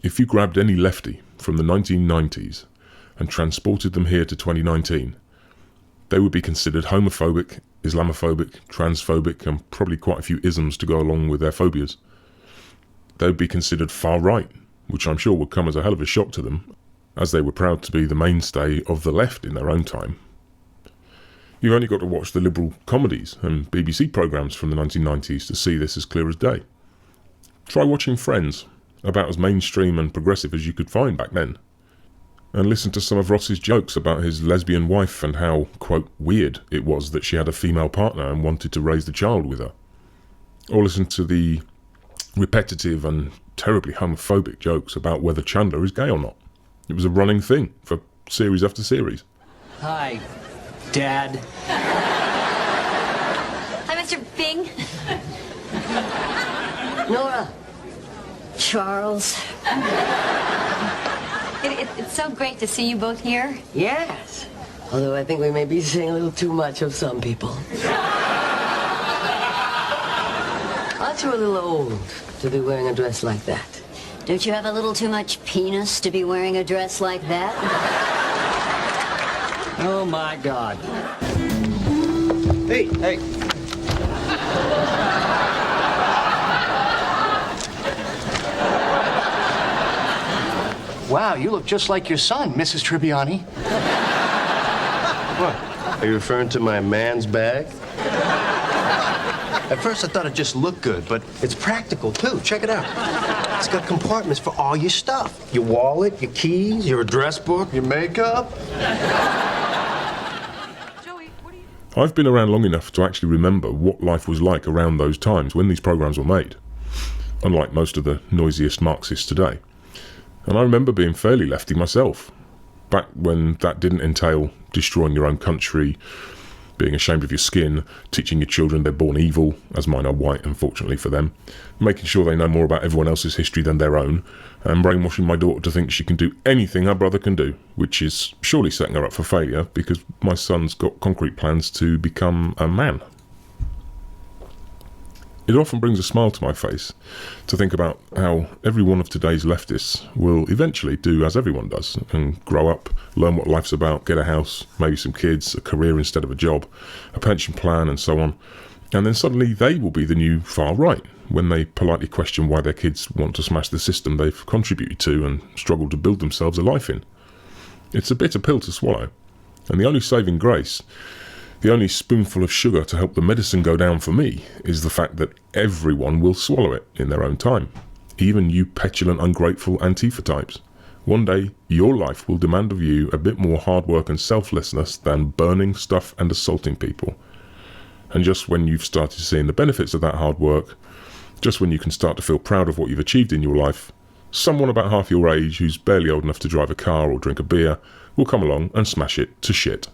If you grabbed any lefty from the 1990s and transported them here to 2019, they would be considered homophobic, Islamophobic, transphobic, and probably quite a few isms to go along with their phobias. They would be considered far right, which I'm sure would come as a hell of a shock to them, as they were proud to be the mainstay of the left in their own time. You've only got to watch the liberal comedies and BBC programmes from the 1990s to see this as clear as day. Try watching Friends, about as mainstream and progressive as you could find back then, and listen to some of Ross's jokes about his lesbian wife and how, quote, weird it was that she had a female partner and wanted to raise the child with her. Or listen to the repetitive and terribly homophobic jokes about whether Chandler is gay or not. It was a running thing for series after series. Hi, Dad. Hi, Mr. Bing. Nora. Charles. It's so great to see you both here. Yes. Although I think we may be seeing a little too much of some people. Aren't you a little old to be wearing a dress like that? Don't you have a little too much penis to be wearing a dress like that? Oh, my God. Hey, hey. Wow, you look just like your son, Mrs. Tribbiani. What? Are you referring to my man's bag? At first I thought it just looked good, but it's practical too. Check it out. It's got compartments for all your stuff. Your wallet, your keys, your address book, your makeup. I've been around long enough to actually remember what life was like around those times when these programmes were made, unlike most of the noisiest Marxists today. And I remember being fairly lefty myself, back when that didn't entail destroying your own country, being ashamed of your skin, teaching your children they're born evil, as mine are white, unfortunately for them, making sure they know more about everyone else's history than their own, and brainwashing my daughter to think she can do anything her brother can do, which is surely setting her up for failure, because my son's got concrete plans to become a man. It often brings a smile to my face to think about how every one of today's leftists will eventually do as everyone does and grow up, learn what life's about, get a house, maybe some kids, a career instead of a job, a pension plan and so on. And then suddenly they will be the new far right when they politely question why their kids want to smash the system they've contributed to and struggle to build themselves a life in. It's a bitter pill to swallow, and the only saving grace, the only spoonful of sugar to help the medicine go down for me, is the fact that everyone will swallow it in their own time. Even you petulant, ungrateful Antifa types. One day, your life will demand of you a bit more hard work and selflessness than burning stuff and assaulting people. And just when you've started seeing the benefits of that hard work, just when you can start to feel proud of what you've achieved in your life, someone about half your age who's barely old enough to drive a car or drink a beer will come along and smash it to shit.